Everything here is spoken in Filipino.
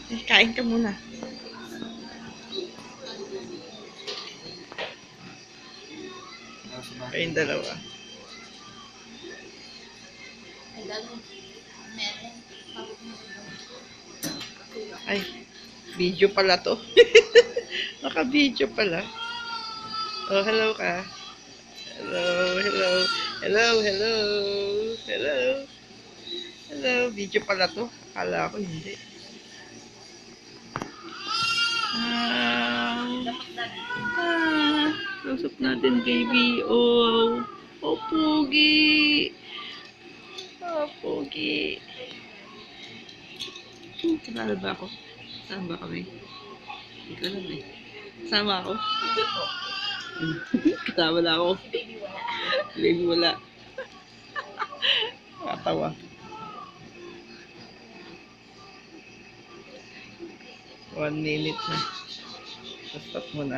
Kain ka muna. Kayong dalawa. Ay, video pala to. Naka-video pala. Oh, hello ka. Hello, hello. Hello, hello. Hello. Hello, video pala to. Akala ko hindi. Kausap natin kay B.O. Oh, pogi. Oh, pogi. Kilala ba ako? Saan ba kami? Hindi ko alam eh. Sama ako? Kasama na ako. Baby wala. Katawa. 1 minute na. Stop mo na.